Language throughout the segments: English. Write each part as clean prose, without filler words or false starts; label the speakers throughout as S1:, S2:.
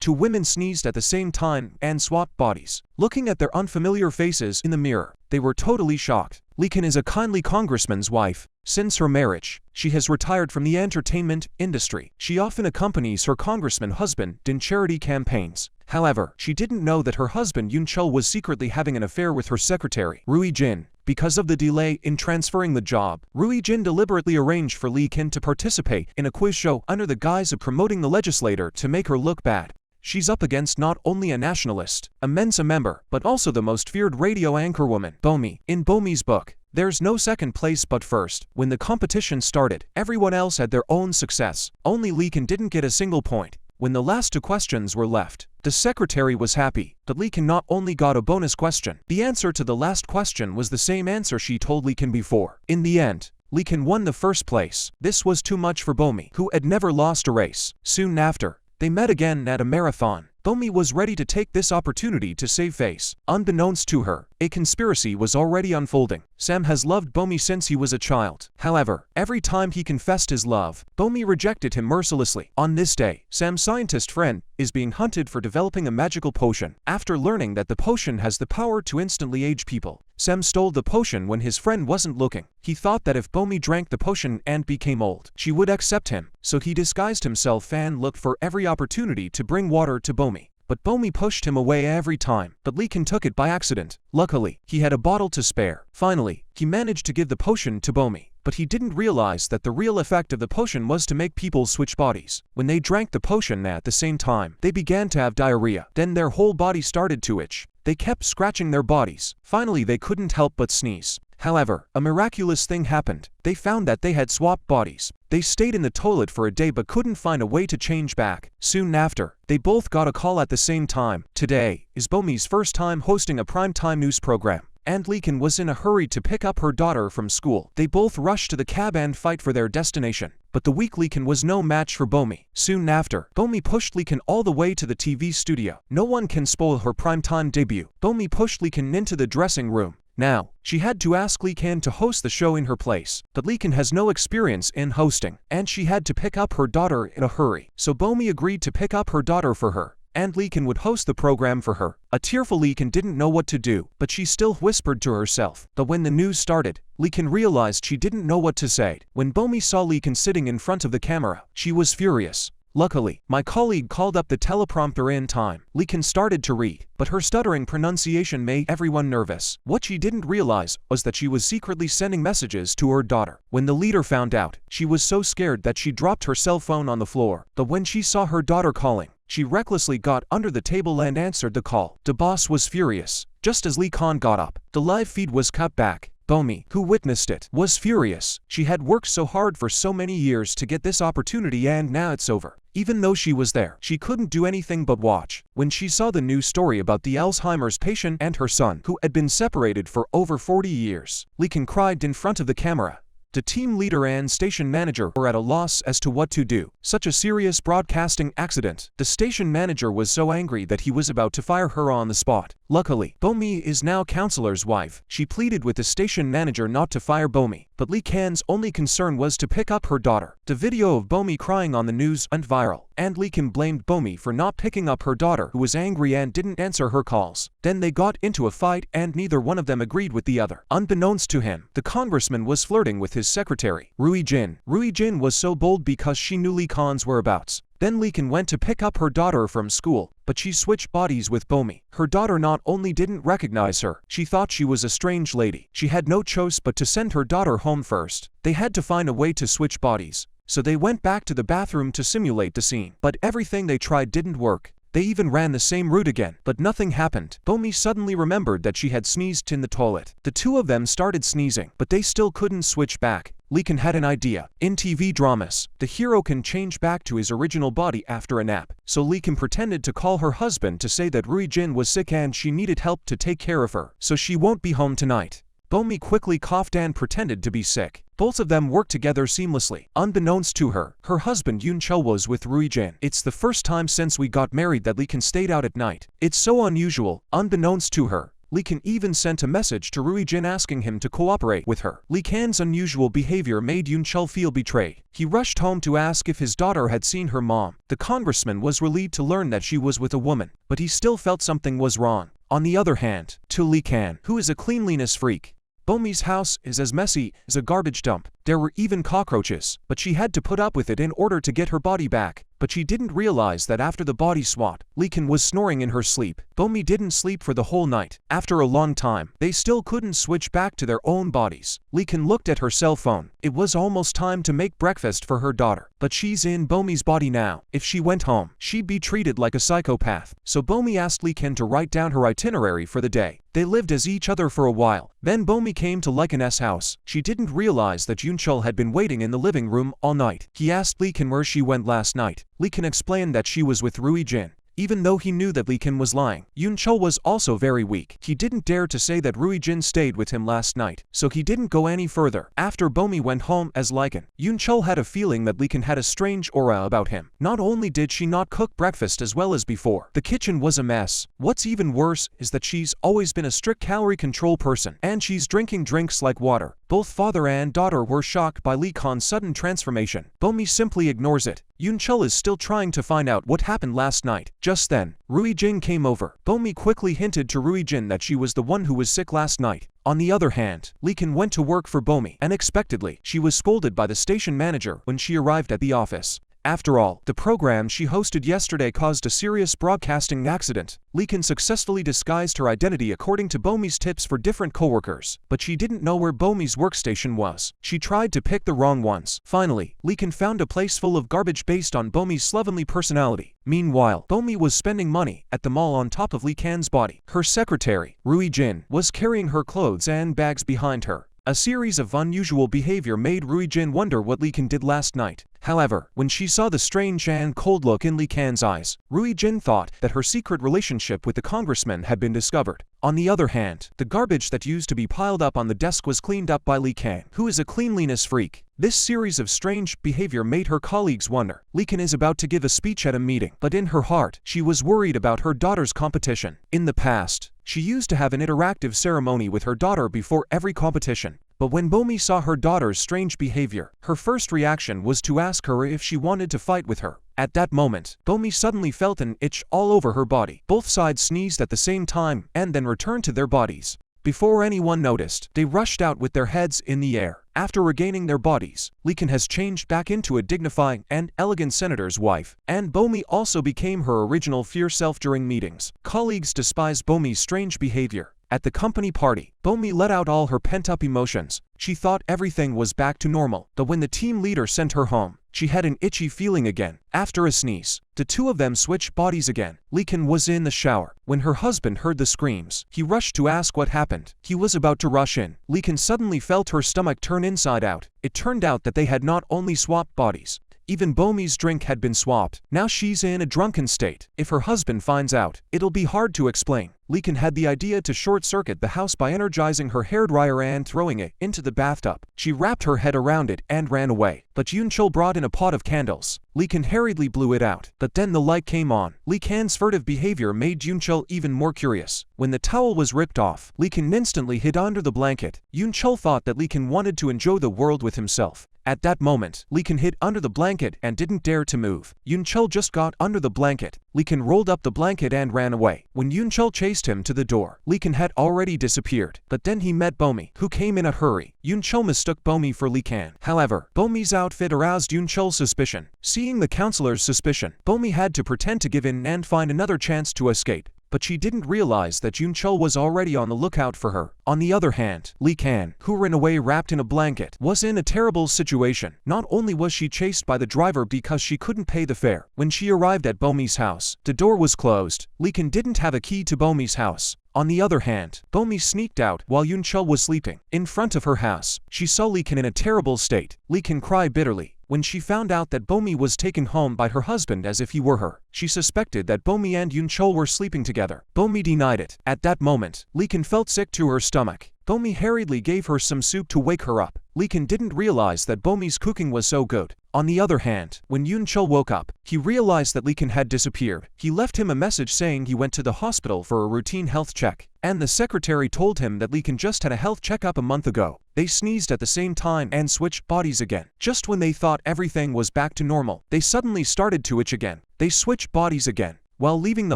S1: Two women sneezed at the same time and swapped bodies. Looking at their unfamiliar faces in the mirror, they were totally shocked. Lee Kin is a kindly congressman's wife. Since her marriage, she has retired from the entertainment industry. She often accompanies her congressman husband in charity campaigns. However, she didn't know that her husband Yoon Chul was secretly having an affair with her secretary, Rui Jin. Because of the delay in transferring the job, Rui Jin deliberately arranged for Lee Kin to participate in a quiz show under the guise of promoting the legislator to make her look bad. She's up against not only a nationalist, a Mensa member, but also the most feared radio anchorwoman, Bomi. In Bomi's book, there's no second place but first. When the competition started, everyone else had their own success. Only Lee Kin didn't get a single point. When the last two questions were left, the secretary was happy, but Lee Kin not only got a bonus question, the answer to the last question was the same answer she told Lee Kin before. In the end, Lee Kin won the first place. This was too much for Bomi, who had never lost a race. Soon after, they met again at a marathon. Bomi was ready to take this opportunity to save face. Unbeknownst to her, a conspiracy was already unfolding. Sam has loved Bomi since he was a child. However, every time he confessed his love, Bomi rejected him mercilessly. On this day, Sam's scientist friend is being hunted for developing a magical potion. After learning that the potion has the power to instantly age people, Sam stole the potion when his friend wasn't looking. He thought that if Bomi drank the potion and became old, she would accept him, so he disguised himself and looked for every opportunity to bring water to Bomi. But Bomi pushed him away every time, but Lee Kin took it by accident. Luckily, he had a bottle to spare. Finally, he managed to give the potion to Bomi, but he didn't realize that the real effect of the potion was to make people switch bodies. When they drank the potion at the same time, they began to have diarrhea. Then their whole body started to itch. They kept scratching their bodies. Finally, they couldn't help but sneeze. However, a miraculous thing happened. They found that they had swapped bodies. They stayed in the toilet for a day but couldn't find a way to change back. Soon after, they both got a call at the same time. Today is Bomi's first time hosting a primetime news program, and Lee Kin was in a hurry to pick up her daughter from school. They both rushed to the cab and fight for their destination. But the weak Lee Kin was no match for Bomi. Soon after, Bomi pushed Lee Kin all the way to the TV studio. No one can spoil her primetime debut. Bomi pushed Lee Kin into the dressing room. Now, she had to ask Lee Kin to host the show in her place, but Lee Kin has no experience in hosting, and she had to pick up her daughter in a hurry. So Bomi agreed to pick up her daughter for her, and Lee Kin would host the program for her. A tearful Lee Kin didn't know what to do, but she still whispered to herself. But when the news started, Lee Kin realized she didn't know what to say. When Bomi saw Lee Kin sitting in front of the camera, she was furious. Luckily, my colleague called up the teleprompter in time. Lee Kin started to read, but her stuttering pronunciation made everyone nervous. What she didn't realize was that she was secretly sending messages to her daughter. When the leader found out, she was so scared that she dropped her cell phone on the floor. But when she saw her daughter calling, she recklessly got under the table and answered the call. The boss was furious. Just as Lee Kin got up, the live feed was cut back. Bomi, who witnessed it, was furious. She had worked so hard for so many years to get this opportunity and now it's over. Even though she was there, she couldn't do anything but watch. When she saw the news story about the Alzheimer's patient and her son, who had been separated for over 40 years, Lee Kin cried in front of the camera. The team leader and station manager were at a loss as to what to do. Such a serious broadcasting accident. The station manager was so angry that he was about to fire her on the spot. Luckily, Bomi is now counselor's wife. She pleaded with the station manager not to fire Bomi, but Lee Kin's only concern was to pick up her daughter. The video of Bomi crying on the news went viral, and Lee Kin blamed Bomi for not picking up her daughter, who was angry and didn't answer her calls. Then they got into a fight and neither one of them agreed with the other. Unbeknownst to him, the congressman was flirting with his secretary, Rui Jin. Rui Jin was so bold because she knew Lee Kin's whereabouts. Then Lee Kin went to pick up her daughter from school, but she switched bodies with Bomi. Her daughter not only didn't recognize her, she thought she was a strange lady. She had no choice but to send her daughter home first. They had to find a way to switch bodies, so they went back to the bathroom to simulate the scene. But everything they tried didn't work. They even ran the same route again, but nothing happened. Bomi suddenly remembered that she had sneezed in the toilet. The two of them started sneezing, but they still couldn't switch back. Lee Kin had an idea. In TV dramas, the hero can change back to his original body after a nap. So Lee Kin pretended to call her husband to say that Rui Jin was sick and she needed help to take care of her, so she won't be home tonight. Bomi quickly coughed and pretended to be sick. Both of them worked together seamlessly. Unbeknownst to her, her husband Yoon Chul was with Rui Jin. It's the first time since we got married that Lee Kin stayed out at night. It's so unusual. Unbeknownst to her, Lee Kan even sent a message to Rui Jin asking him to cooperate with her. Lee Kan's unusual behavior made Yoon Chul feel betrayed. He rushed home to ask if his daughter had seen her mom. The congressman was relieved to learn that she was with a woman, but he still felt something was wrong. On the other hand, to Lee Kan, who is a cleanliness freak, Bomi's house is as messy as a garbage dump. There were even cockroaches, but she had to put up with it in order to get her body back. But she didn't realize that after the body swap, Lee Kan was snoring in her sleep. Bomi didn't sleep for the whole night. After a long time, they still couldn't switch back to their own bodies. Lee Kan looked at her cell phone. It was almost time to make breakfast for her daughter. But she's in Bomi's body now. If she went home, she'd be treated like a psychopath. So Bomi asked Lee Kan to write down her itinerary for the day. They lived as each other for a while. Then Bomi came to Lee Kan's house. She didn't realize that Yoon Chul had been waiting in the living room all night. He asked Lee Kan where she went last night. Lee Kan explained that she was with Rui Jin. Even though he knew that Lee Kan was lying, Yoon Chul was also very weak. He didn't dare to say that Rui Jin stayed with him last night, so he didn't go any further. After Bomi went home as Lee Kan, Yoon Chul had a feeling that Lee Kan had a strange aura about him. Not only did she not cook breakfast as well as before, the kitchen was a mess. What's even worse is that she's always been a strict calorie control person, and she's drinking drinks like water. Both father and daughter were shocked by Lee Kan's sudden transformation. Bomi simply ignores it. Yoon Chul is still trying to find out what happened last night. Just then, Rui Jin came over. Bomi quickly hinted to Rui Jin that she was the one who was sick last night. On the other hand, Lee Kan went to work for Bomi. Unexpectedly, she was scolded by the station manager when she arrived at the office. After all, the program she hosted yesterday caused a serious broadcasting accident. Lee Kan successfully disguised her identity according to Bomi's tips for different coworkers, but she didn't know where Bomi's workstation was. She tried to pick the wrong ones. Finally, Lee Kan found a place full of garbage based on Bomi's slovenly personality. Meanwhile, Bomi was spending money at the mall on top of Lee Kan's body. Her secretary, Rui Jin, was carrying her clothes and bags behind her. A series of unusual behavior made Rui Jin wonder what Lee Kan did last night. However, when she saw the strange and cold look in Lee Kan's eyes, Rui Jin thought that her secret relationship with the congressman had been discovered. On the other hand, the garbage that used to be piled up on the desk was cleaned up by Lee Kan, who is a cleanliness freak. This series of strange behavior made her colleagues wonder. Lee Kan is about to give a speech at a meeting, but in her heart, she was worried about her daughter's competition. In the past, she used to have an interactive ceremony with her daughter before every competition. But when Bomi saw her daughter's strange behavior, her first reaction was to ask her if she wanted to fight with her. At that moment, Bomi suddenly felt an itch all over her body. Both sides sneezed at the same time and then returned to their bodies. Before anyone noticed, they rushed out with their heads in the air. After regaining their bodies, Lee Kan has changed back into a dignified and elegant senator's wife, and Bomi also became her original fierce self during meetings. Colleagues despised Bomi's strange behavior. At the company party, Bomi let out all her pent-up emotions. She thought everything was back to normal, but when the team leader sent her home, she had an itchy feeling again. After a sneeze, the two of them switched bodies again. Lee Kan was in the shower. When her husband heard the screams, he rushed to ask what happened. He was about to rush in. Lee Kan suddenly felt her stomach turn inside out. It turned out that they had not only swapped bodies. Even Bomi's drink had been swapped. Now she's in a drunken state. If her husband finds out, it'll be hard to explain. Lee Kan had the idea to short-circuit the house by energizing her hairdryer and throwing it into the bathtub. She wrapped her head around it and ran away. But Yoon Chul brought in a pot of candles. Lee Kan hurriedly blew it out. But then the light came on. Lee Kan's furtive behavior made Yoon Chul even more curious. When the towel was ripped off, Lee Kan instantly hid under the blanket. Yoon Chul thought that Lee Kan wanted to enjoy the world with himself. At that moment, Lee Kan hid under the blanket and didn't dare to move. Yoon Chul just got under the blanket. Lee Kan rolled up the blanket and ran away. When Yoon Chul chased him to the door, Lee Kan had already disappeared. But then he met Bomi, who came in a hurry. Yoon Chul mistook Bomi for Lee Kan. However, Bomi's outfit aroused Yoon Chul's suspicion. Seeing the counselor's suspicion, Bomi had to pretend to give in and find another chance to escape. But she didn't realize that Yoon Chul was already on the lookout for her. On the other hand, Lee Kan, who ran away wrapped in a blanket, was in a terrible situation. Not only was she chased by the driver because she couldn't pay the fare. When she arrived at Bomi's house, the door was closed. Lee Kan didn't have a key to Bomi's house. On the other hand, Bomi sneaked out while Yoon Chul was sleeping. In front of her house, she saw Lee Kan in a terrible state. Lee Kan cried bitterly. When she found out that Bomi was taken home by her husband as if he were her, she suspected that Bomi and Yoon Chul were sleeping together. Bomi denied it. At that moment, Lee Kan felt sick to her stomach. Bomi hurriedly gave her some soup to wake her up. Lee Kan didn't realize that Bomi's cooking was so good. On the other hand, when Yoon Chul woke up, he realized that Lee Kin had disappeared. He left him a message saying he went to the hospital for a routine health check, and the secretary told him that Lee Kin just had a health checkup a month ago. They sneezed at the same time and switched bodies again. Just when they thought everything was back to normal, they suddenly started to itch again. They switched bodies again. While leaving the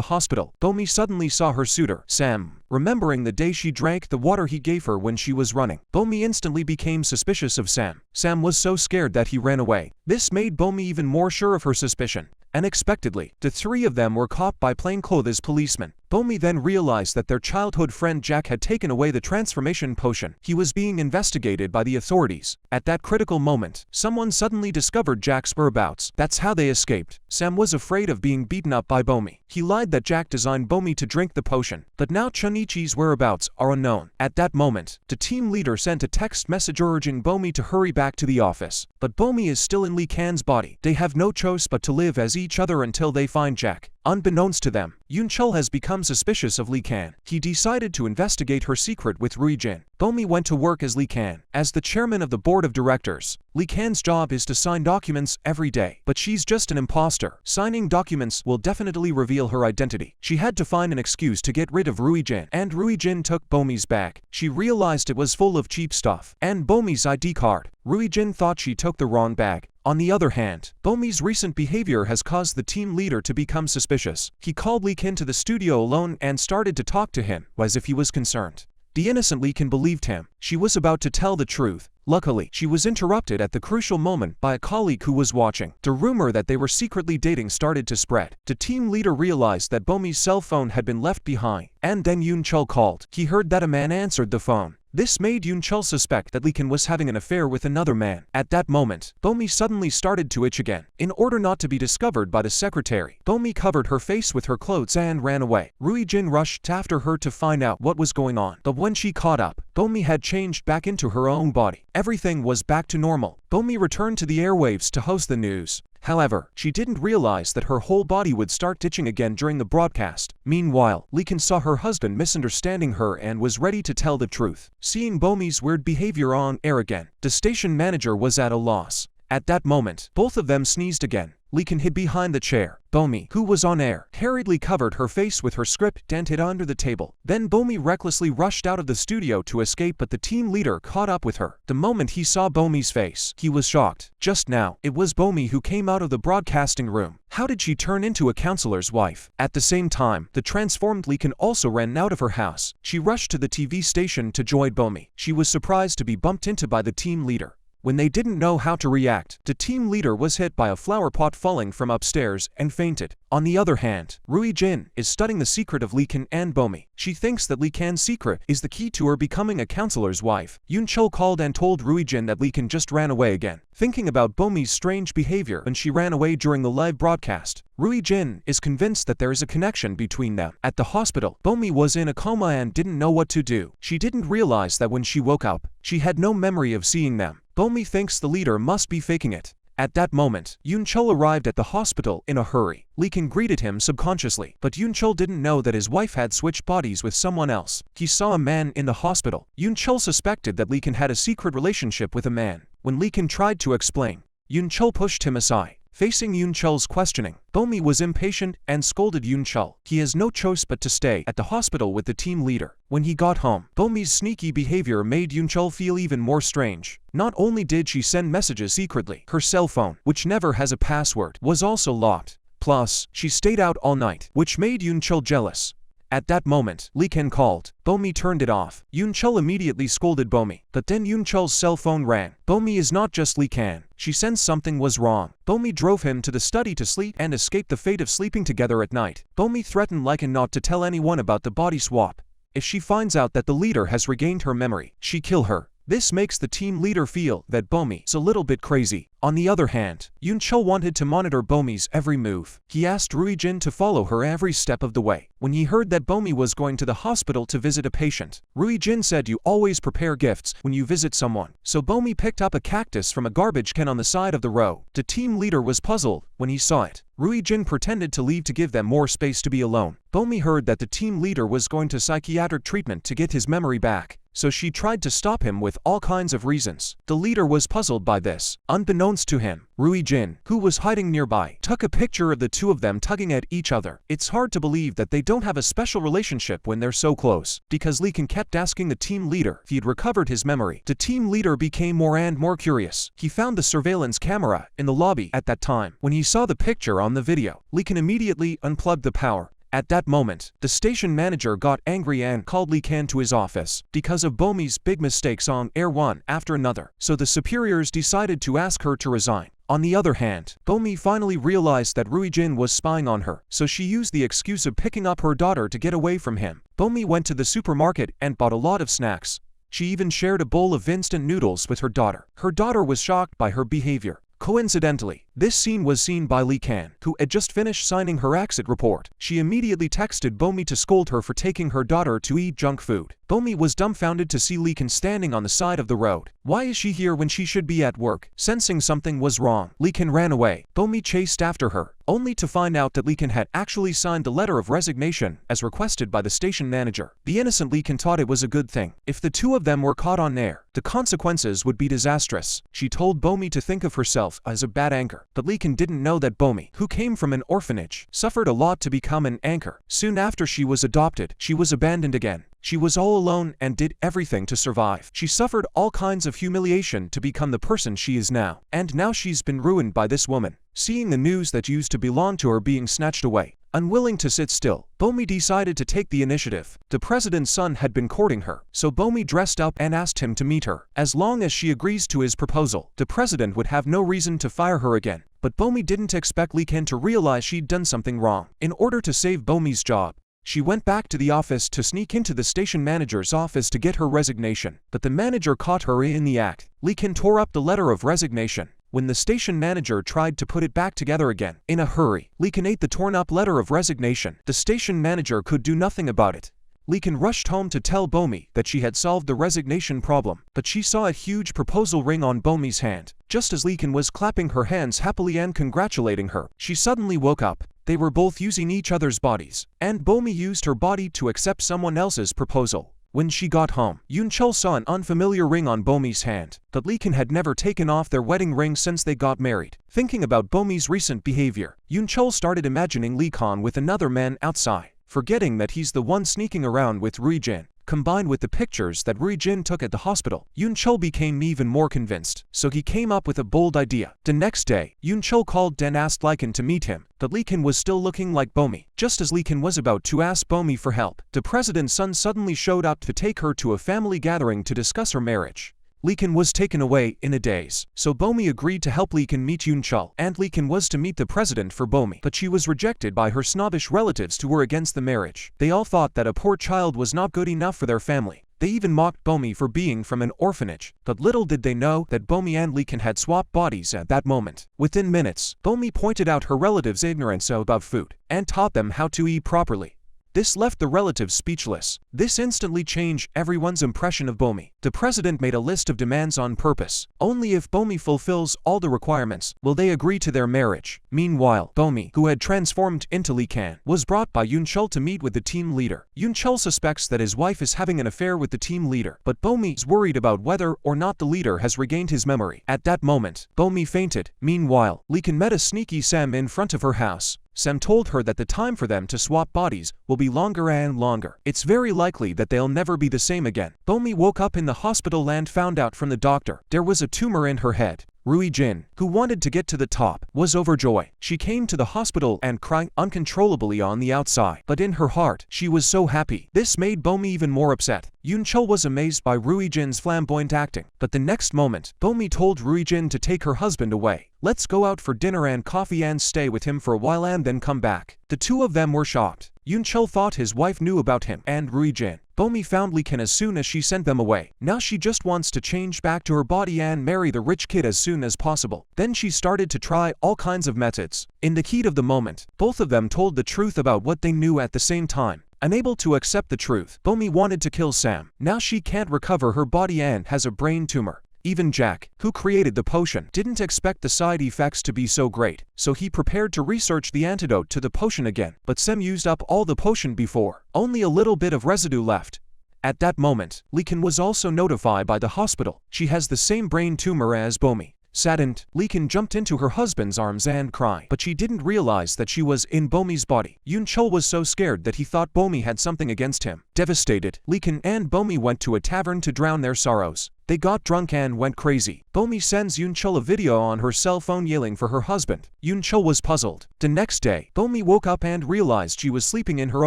S1: hospital, Bomi suddenly saw her suitor, Sam, remembering the day she drank the water he gave her when she was running. Bomi instantly became suspicious of Sam. Sam was so scared that he ran away. This made Bomi even more sure of her suspicion. Unexpectedly, the three of them were caught by plainclothes policemen. Bomi then realized that their childhood friend Jack had taken away the transformation potion. He was being investigated by the authorities. At that critical moment, someone suddenly discovered Jack's whereabouts. That's how they escaped. Sam was afraid of being beaten up by Bomi. He lied that Jack designed Bomi to drink the potion, but now Chunichi's whereabouts are unknown. At that moment, the team leader sent a text message urging Bomi to hurry back to the office. But Bomi is still in Lee Kan's body. They have no choice but to live as each other until they find Jack. Unbeknownst to them, Yoon Chul has become suspicious of Lee Kan. He decided to investigate her secret with Rui Jin. Bomi went to work as Lee Kan. As the chairman of the board of directors, Lee Kan's job is to sign documents every day. But she's just an imposter. Signing documents will definitely reveal her identity. She had to find an excuse to get rid of Rui Jin, and Rui Jin took Bomi's bag. She realized it was full of cheap stuff and Bomi's ID card. Rui Jin thought she took the wrong bag. On the other hand, Bomi's recent behavior has caused the team leader to become suspicious. He called Lee Kan to the studio alone and started to talk to him, as if he was concerned. The innocent Lee Kan believed him. She was about to tell the truth. Luckily, she was interrupted at the crucial moment by a colleague who was watching. The rumor that they were secretly dating started to spread. The team leader realized that Bomi's cell phone had been left behind, and then Yoon Chul called. He heard that a man answered the phone. This made Yoon Chul suspect that Lee Kan was having an affair with another man. At that moment, Bomi suddenly started to itch again. In order not to be discovered by the secretary, Bomi covered her face with her clothes and ran away. Rui Jin rushed after her to find out what was going on. But when she caught up, Bomi had changed back into her own body. Everything was back to normal. Bomi returned to the airwaves to host the news. However, she didn't realize that her whole body would start itching again during the broadcast. Meanwhile, Lee Kan saw her husband misunderstanding her and was ready to tell the truth. Seeing Bomi's weird behavior on air again, the station manager was at a loss. At that moment, both of them sneezed again. Lee Kan hid behind the chair. Bomi, who was on air, hurriedly covered her face with her script and hid under the table. Then Bomi recklessly rushed out of the studio to escape, but the team leader caught up with her. The moment he saw Bomi's face, he was shocked. Just now, it was Bomi who came out of the broadcasting room. How did she turn into a counselor's wife? At the same time, the transformed Lee Kan also ran out of her house. She rushed to the TV station to join Bomi. She was surprised to be bumped into by the team leader. When they didn't know how to react, the team leader was hit by a flower pot falling from upstairs and fainted. On the other hand, Rui Jin is studying the secret of Lee Kan and Bomi. She thinks that Lee Kan's secret is the key to her becoming a counselor's wife. Yoon Chul called and told Rui Jin that Lee Kan just ran away again. Thinking about Bomi's strange behavior when she ran away during the live broadcast, Rui Jin is convinced that there is a connection between them. At the hospital, Bomi was in a coma and didn't know what to do. She didn't realize that when she woke up, she had no memory of seeing them. Bomi thinks the leader must be faking it. At that moment, Yoon Chul arrived at the hospital in a hurry. Lee Kan greeted him subconsciously, but Yoon Chul didn't know that his wife had switched bodies with someone else. He saw a man in the hospital. Yoon Chul suspected that Lee Kan had a secret relationship with a man. When Lee Kan tried to explain, Yoon Chul pushed him aside. Facing Yoon Chul's questioning, Bomi was impatient and scolded Yoon Chul. He has no choice but to stay at the hospital with the team leader. When he got home, Bomi's sneaky behavior made Yoon Chul feel even more strange. Not only did she send messages secretly, her cell phone, which never has a password, was also locked. Plus, she stayed out all night, which made Yoon Chul jealous. At that moment, Lee Kan called. Bomi turned it off. Yoon Chul immediately scolded Bomi. But then Yoon Chul's cell phone rang. Bomi is not just Lee Kan. She sensed something was wrong. Bomi drove him to the study to sleep and escape the fate of sleeping together at night. Bomi threatened Lee Kan not to tell anyone about the body swap. If she finds out that the leader has regained her memory, she kill her. This makes the team leader feel that Bomi is a little bit crazy. On the other hand, Yoon Chul wanted to monitor Bomi's every move. He asked Rui Jin to follow her every step of the way. When he heard that Bomi was going to the hospital to visit a patient, Rui Jin said you always prepare gifts when you visit someone. So Bomi picked up a cactus from a garbage can on the side of the road. The team leader was puzzled when he saw it. Rui Jin pretended to leave to give them more space to be alone. Bomi heard that the team leader was going to psychiatric treatment to get his memory back. so she tried to stop him with all kinds of reasons. The leader was puzzled by this. Unbeknownst to him, Rui Jin, who was hiding nearby, took a picture of the two of them tugging at each other. It's hard to believe that they don't have a special relationship when they're so close, because Lee Kin kept asking the team leader if he'd recovered his memory. The team leader became more and more curious. He found the surveillance camera in the lobby at that time. When he saw the picture on the video, Lee Kin immediately unplugged the power. At that moment, the station manager got angry and called Lee Kin to his office because of Bomi's big mistakes on air one after another, so the superiors decided to ask her to resign. On the other hand, Bomi finally realized that Rui Jin was spying on her, so she used the excuse of picking up her daughter to get away from him. Bomi went to the supermarket and bought a lot of snacks. She even shared a bowl of instant noodles with her daughter. Her daughter was shocked by her behavior. Coincidentally, this scene was seen by Lee Kin, who had just finished signing her exit report. She immediately texted Bomi to scold her for taking her daughter to eat junk food. Bomi was dumbfounded to see Lee Kin standing on the side of the road. Why is she here when she should be at work? Sensing something was wrong, Lee Kin ran away. Bomi chased after her, only to find out that Lee Kin had actually signed the letter of resignation as requested by the station manager. The innocent Lee Kin thought it was a good thing. If the two of them were caught on air, the consequences would be disastrous. She told Bomi to think of herself as a bad anchor, but Lee Kin didn't know that Bomi, who came from an orphanage, suffered a lot to become an anchor. Soon after she was adopted, she was abandoned again. She was all alone and did everything to survive. She suffered all kinds of humiliation to become the person she is now. And now she's been ruined by this woman. Seeing the news that used to belong to her being snatched away, unwilling to sit still, Bomi decided to take the initiative. The president's son had been courting her, so Bomi dressed up and asked him to meet her. As long as she agrees to his proposal, the president would have no reason to fire her again. But Bomi didn't expect Lee Kin to realize she'd done something wrong. In order to save Bomi's job, she went back to the office to sneak into the station manager's office to get her resignation, but the manager caught her in the act. Lee Kin tore up the letter of resignation. When the station manager tried to put it back together again, in a hurry, Lee Kin ate the torn-up letter of resignation. The station manager could do nothing about it. Lee Kin rushed home to tell Bomi that she had solved the resignation problem, but she saw a huge proposal ring on Bomi's hand. Just as Lee Kin was clapping her hands happily and congratulating her, she suddenly woke up. They were both using each other's bodies, and Bomi used her body to accept someone else's proposal. When she got home, Yoon Chul saw an unfamiliar ring on Bomi's hand, but Lee Kin had never taken off their wedding ring since they got married. Thinking about Bomi's recent behavior, Yoon Chul started imagining Lee Kin with another man outside, forgetting that he's the one sneaking around with Rui Jin. Combined with the pictures that Rui Jin took at the hospital, Yoon Chul became even more convinced, so he came up with a bold idea. The next day, Yoon Chul called and asked Lee Kin to meet him, but Lee Kin was still looking like Bomi. Just as Lee Kin was about to ask Bomi for help, the president's son suddenly showed up to take her to a family gathering to discuss her marriage. Lee Kin was taken away in a daze, so Bomi agreed to help Lee Kin meet Yoon Chul, and Lee Kin was to meet the president for Bomi, but she was rejected by her snobbish relatives who were against the marriage. They all thought that a poor child was not good enough for their family. They even mocked Bomi for being from an orphanage, but little did they know that Bomi and Lee Kin had swapped bodies at that moment. Within minutes, Bomi pointed out her relatives' ignorance about food, and taught them how to eat properly. This left the relatives speechless. This instantly changed everyone's impression of Bomi. The president made a list of demands on purpose. Only if Bomi fulfills all the requirements will they agree to their marriage. Meanwhile, Bomi, who had transformed into Lee Kin, was brought by Yoon Chul to meet with the team leader. Yoon Chul suspects that his wife is having an affair with the team leader, but Bomi is worried about whether or not the leader has regained his memory. At that moment, Bomi fainted. Meanwhile, Lee Kin met a sneaky Sam in front of her house. Sam told her that the time for them to swap bodies will be longer and longer. It's very likely that they'll never be the same again. Bomi woke up in the hospital and found out from the doctor there was a tumor in her head. Rui Jin, who wanted to get to the top, was overjoyed. She came to the hospital and cried uncontrollably on the outside, but in her heart, she was so happy. This made Bomi even more upset. Yoon Chul was amazed by Rui Jin's flamboyant acting, but the next moment, Bomi told Rui Jin to take her husband away. Let's go out for dinner and coffee and stay with him for a while and then come back. The two of them were shocked. Yoon Chul thought his wife knew about him and Rui Jin. Bomi found Lee Kin as soon as she sent them away. Now she just wants to change back to her body and marry the rich kid as soon as possible. Then she started to try all kinds of methods. In the heat of the moment, both of them told the truth about what they knew at the same time. Unable to accept the truth, Bomi wanted to kill Sam. Now she can't recover her body and has a brain tumor. Even Jack, who created the potion, didn't expect the side effects to be so great, so he prepared to research the antidote to the potion again. But Sam used up all the potion before, only a little bit of residue left. At that moment, Lee Kin was also notified by the hospital. She has the same brain tumor as Bomi. Saddened, Lee Kin jumped into her husband's arms and cried, but she didn't realize that she was in Bomi's body. Yoon Chul was so scared that he thought Bomi had something against him. Devastated, Lee Kin and Bomi went to a tavern to drown their sorrows. They got drunk and went crazy. Bomi sends Yoon Chul a video on her cell phone yelling for her husband. Yoon Chul was puzzled. The next day, Bomi woke up and realized she was sleeping in her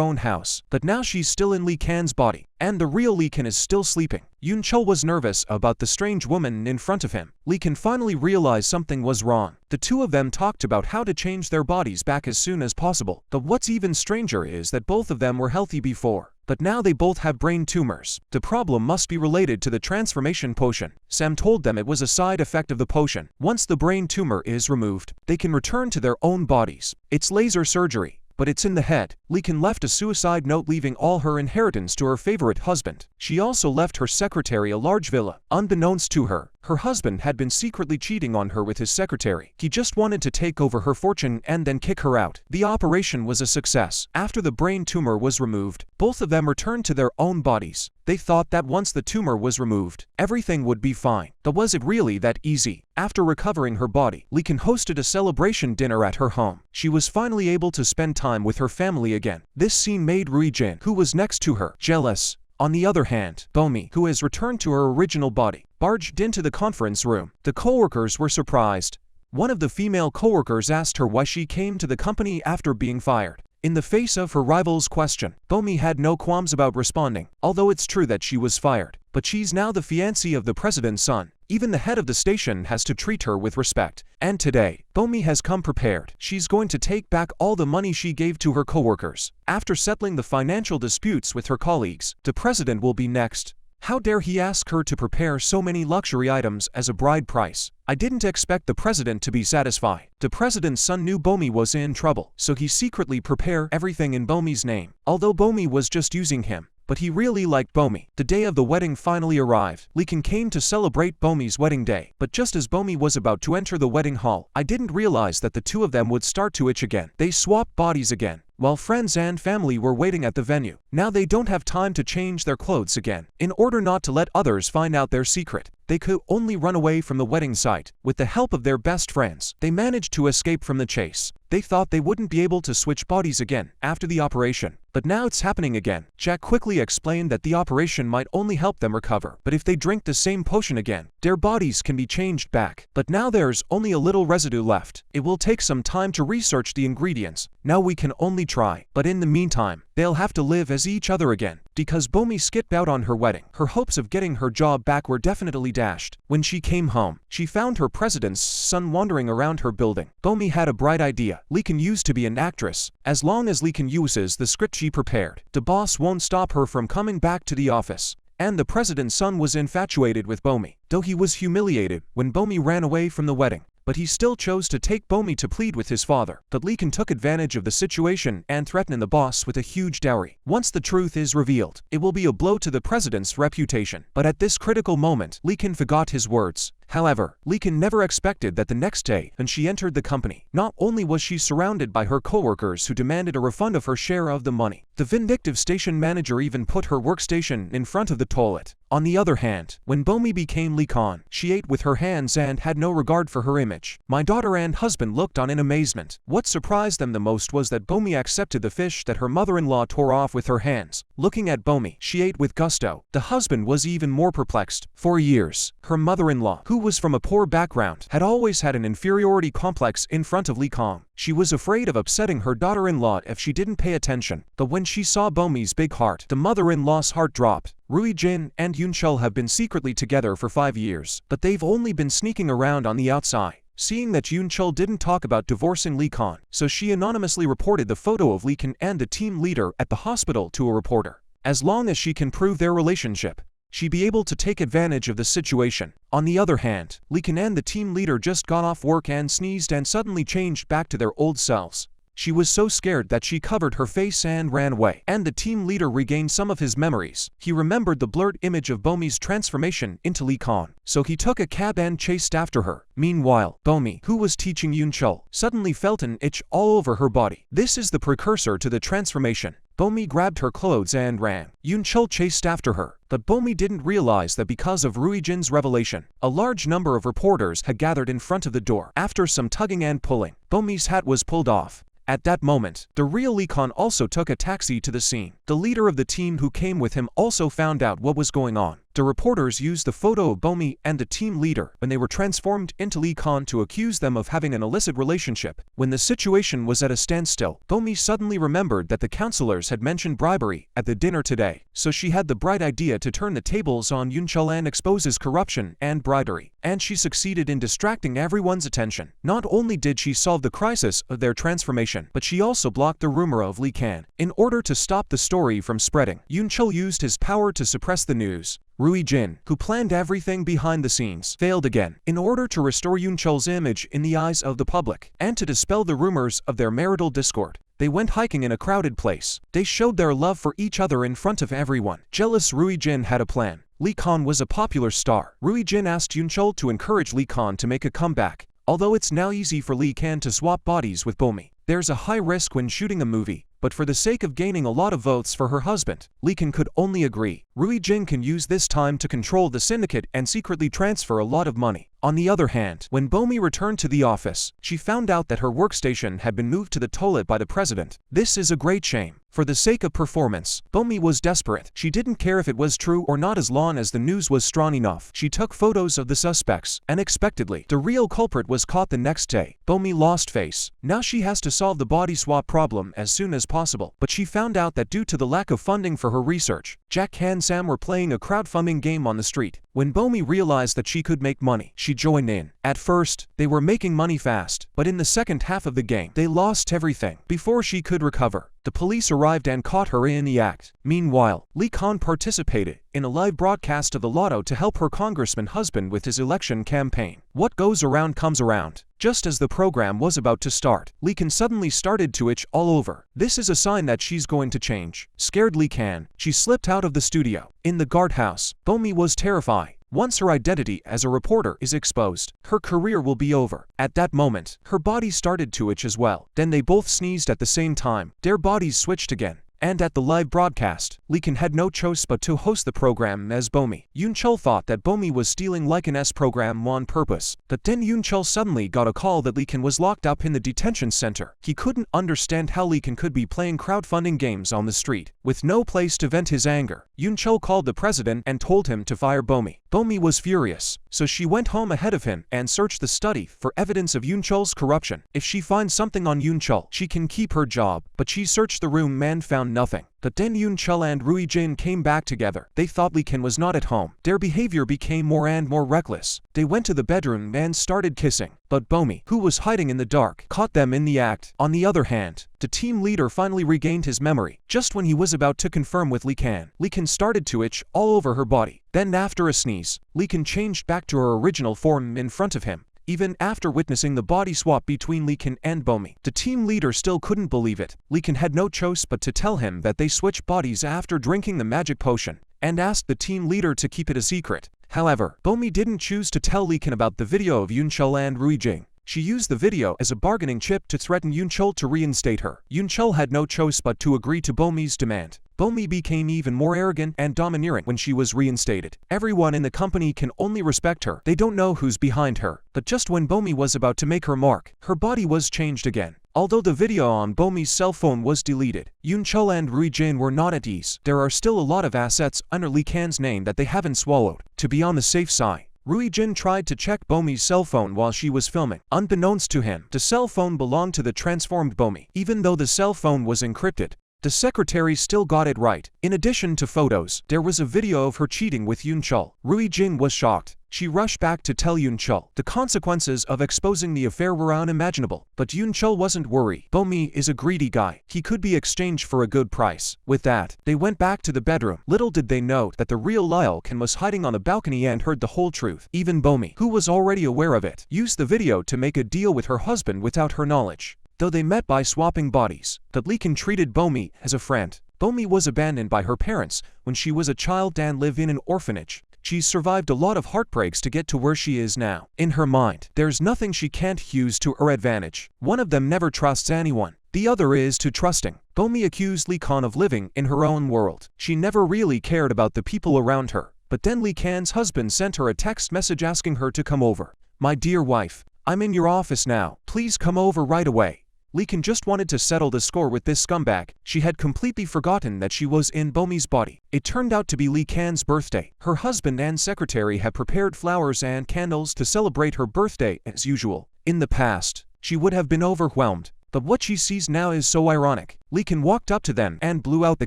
S1: own house. But now she's still in Lee Kan's body, and the real Lee Kan is still sleeping. Yoon Chul was nervous about the strange woman in front of him. Lee Kan finally realized something was wrong. The two of them talked about how to change their bodies back as soon as possible. But what's even stranger is that both of them were healthy before. But now they both have brain tumors. The problem must be related to the transformation potion. Sam told them it was a side effect of the potion. Once the brain tumor is removed, they can return to their own bodies. It's laser surgery, but it's in the head. Lee Kan left a suicide note leaving all her inheritance to her favorite husband. She also left her secretary a large villa. Unbeknownst to her, her husband had been secretly cheating on her with his secretary. He just wanted to take over her fortune and then kick her out. The operation was a success. After the brain tumor was removed, both of them returned to their own bodies. They thought that once the tumor was removed, everything would be fine. But was it really that easy? After recovering her body, Lee Kan hosted a celebration dinner at her home. She was finally able to spend time with her family again. This scene made Rui Jin, who was next to her, jealous. On the other hand, Bomi, who has returned to her original body, barged into the conference room. The coworkers were surprised. One of the female coworkers asked her why she came to the company after being fired. In the face of her rival's question, Bomi had no qualms about responding, although it's true that she was fired. But she's now the fiancée of the president's son. Even the head of the station has to treat her with respect. And today, Bomi has come prepared. She's going to take back all the money she gave to her coworkers. After settling the financial disputes with her colleagues, the president will be next. How dare he ask her to prepare so many luxury items as a bride price? I didn't expect the president to be satisfied. The president's son knew Bomi was in trouble, so he secretly prepared everything in Bomi's name. Although Bomi was just using him, but he really liked Bomi. The day of the wedding finally arrived. Lee Kan came to celebrate Bomi's wedding day. But just as Bomi was about to enter the wedding hall, I didn't realize that the two of them would start to itch again. They swapped bodies again, while friends and family were waiting at the venue. Now they don't have time to change their clothes again. In order not to let others find out their secret, they could only run away from the wedding site. With the help of their best friends, they managed to escape from the chase. They thought they wouldn't be able to switch bodies again after the operation. But now it's happening again. Jack quickly explained that the operation might only help them recover. But if they drink the same potion again, their bodies can be changed back. But now there's only a little residue left. It will take some time to research the ingredients. Now we can only try. But in the meantime, they'll have to live as each other again. Because Bomi skipped out on her wedding, her hopes of getting her job back were definitely dashed. When she came home, she found her president's son wandering around her building. Bomi had a bright idea. Lee Kan used to be an actress. As long as Lee Kan uses the script she prepared, the boss won't stop her from coming back to the office. And the president's son was infatuated with Bomi, though he was humiliated when Bomi ran away from the wedding. But he still chose to take Bomi to plead with his father. But Lee Kan took advantage of the situation and threatened the boss with a huge dowry. Once the truth is revealed, it will be a blow to the president's reputation. But at this critical moment, Lee Kan forgot his words. However, Lee Kan never expected that the next day, when she entered the company, not only was she surrounded by her coworkers who demanded a refund of her share of the money, the vindictive station manager even put her workstation in front of the toilet. On the other hand, when Bomi became Lee Kan, she ate with her hands and had no regard for her image. My daughter and husband looked on in amazement. What surprised them the most was that Bomi accepted the fish that her mother-in-law tore off with her hands. Looking at Bomi, she ate with gusto. The husband was even more perplexed. For years, her mother-in-law, who was from a poor background, had always had an inferiority complex in front of Lee Kan. She was afraid of upsetting her daughter-in-law if she didn't pay attention. But when she saw Bomi's big heart, the mother-in-law's heart dropped. Rui Jin and Yoon Chul have been secretly together for 5 years, but they've only been sneaking around on the outside. Seeing that Yoon Chul didn't talk about divorcing Lee Kan, so she anonymously reported the photo of Lee Kan and the team leader at the hospital to a reporter. As long as she can prove their relationship, she'd be able to take advantage of the situation. On the other hand, Lee Kan and the team leader just got off work and sneezed and suddenly changed back to their old selves. She was so scared that she covered her face and ran away. And the team leader regained some of his memories. He remembered the blurred image of Bomi's transformation into Lee Kan, so he took a cab and chased after her. Meanwhile, Bomi, who was teaching Yoon Chul, suddenly felt an itch all over her body. This is the precursor to the transformation. Bomi grabbed her clothes and ran. Yoon-chul chased after her, but Bomi didn't realize that because of Rui-jin's revelation, a large number of reporters had gathered in front of the door. After some tugging and pulling, Bomi's hat was pulled off. At that moment, the real Lee Kan also took a taxi to the scene. The leader of the team who came with him also found out what was going on. The reporters used the photo of Bomi and the team leader when they were transformed into Lee Kan to accuse them of having an illicit relationship. When the situation was at a standstill, Bomi suddenly remembered that the counselors had mentioned bribery at the dinner today, so she had the bright idea to turn the tables on Yoon-chul and expose his corruption and bribery. And she succeeded in distracting everyone's attention. Not only did she solve the crisis of their transformation, but she also blocked the rumor of Lee Kan. In order to stop the story from spreading, Yoon-chul used his power to suppress the news. Rui-jin, who planned everything behind the scenes, failed again. In order to restore Yoon-chul's image in the eyes of the public, and to dispel the rumors of their marital discord, they went hiking in a crowded place. They showed their love for each other in front of everyone. Jealous Rui-jin had a plan. Lee Kan was a popular star. Rui-jin asked Yoon-chul to encourage Lee Kan to make a comeback. Although it's now easy for Lee Kan to swap bodies with Bomi, there's a high risk when shooting a movie. But for the sake of gaining a lot of votes for her husband, Lee Kan could only agree. Rui-jin can use this time to control the syndicate and secretly transfer a lot of money. On the other hand, when Bomi returned to the office, she found out that her workstation had been moved to the toilet by the president. This is a great shame. For the sake of performance, Bomi was desperate. She didn't care if it was true or not as long as the news was strong enough. She took photos of the suspects. Unexpectedly, the real culprit was caught the next day. Bomi lost face. Now she has to solve the body swap problem as soon as possible. But she found out that due to the lack of funding for her research, Jack and Sam were playing a crowdfunding game on the street. When Bomi realized that she could make money, she joined in. At first, they were making money fast, but in the second half of the game, they lost everything. Before she could recover, the police arrived and caught her in the act. Meanwhile, Lee Kan participated in a live broadcast of the lotto to help her congressman husband with his election campaign. What goes around comes around. Just as the program was about to start, Lee Kan suddenly started to itch all over. This is a sign that she's going to change. Scared Lee Kan, she slipped out of the studio. In the guardhouse, Bomi was terrified. Once her identity as a reporter is exposed, her career will be over. At that moment, her body started to itch as well. Then they both sneezed at the same time. Their bodies switched again. And at the live broadcast, Lee Kan had no choice but to host the program as Bomi. Yoon-chul thought that Bomi was stealing Lee Kan's program on purpose. But then Yoon-chul suddenly got a call that Lee Kan was locked up in the detention center. He couldn't understand how Lee Kan could be playing crowdfunding games on the street, with no place to vent his anger. Yoon-chul called the president and told him to fire Bomi. Bomi was furious, so she went home ahead of him and searched the study for evidence of Yoon-chul's corruption. If she finds something on Yoon-chul, she can keep her job. But she searched the room and found nothing. But then Yoon-chul and Rui-jin came back together. They thought Lee Kan was not at home. Their behavior became more and more reckless. They went to the bedroom and started kissing. But Bomi, who was hiding in the dark, caught them in the act. On the other hand, the team leader finally regained his memory. Just when he was about to confirm with Lee Kan started to itch all over her body. Then after a sneeze, Lee Kan changed back to her original form in front of him. Even after witnessing the body swap between Lee Kan and Bomi, the team leader still couldn't believe it. Lee Kan had no choice but to tell him that they switched bodies after drinking the magic potion, and asked the team leader to keep it a secret. However, Bomi didn't choose to tell Lee Kan about the video of Yoon-chul and Rui-jin. She used the video as a bargaining chip to threaten Yoon-chul to reinstate her. Yoon-chul had no choice but to agree to Bomi's demand. Bomi became even more arrogant and domineering when she was reinstated. Everyone in the company can only respect her. They don't know who's behind her. But just when Bomi was about to make her mark, her body was changed again. Although the video on Bomi's cell phone was deleted, Yoon-chul and Rui-jin were not at ease. There are still a lot of assets under Lee Kan's name that they haven't swallowed. To be on the safe side, Rui-jin tried to check Bomi's cell phone while she was filming. Unbeknownst to him, the cell phone belonged to the transformed Bomi. Even though the cell phone was encrypted, the secretary still got it right. In addition to photos, there was a video of her cheating with Yoon-chul. Rui-jin was shocked. She rushed back to tell Yoon-chul. The consequences of exposing the affair were unimaginable. But Yoon-chul wasn't worried. Bomi is a greedy guy. He could be exchanged for a good price. With that, they went back to the bedroom. Little did they know that the real Lyle Kan was hiding on the balcony and heard the whole truth. Even Bomi, who was already aware of it, used the video to make a deal with her husband without her knowledge. Though they met by swapping bodies, that Lee Kan treated Bomi as a friend. Bomi was abandoned by her parents when she was a child and lived in an orphanage. She's survived a lot of heartbreaks to get to where she is now. In her mind, there's nothing she can't use to her advantage. One of them never trusts anyone. The other is too trusting. Bomi accused Lee Kan of living in her own world. She never really cared about the people around her. But then Lee Kan's husband sent her a text message asking her to come over. "My dear wife, I'm in your office now. Please come over right away." Lee Kan just wanted to settle the score with this scumbag. She had completely forgotten that she was in Bomi's body. It turned out to be Lee Kan's birthday. Her husband and secretary had prepared flowers and candles to celebrate her birthday as usual. In the past, she would have been overwhelmed. But what she sees now is so ironic. Lee Kan walked up to them and blew out the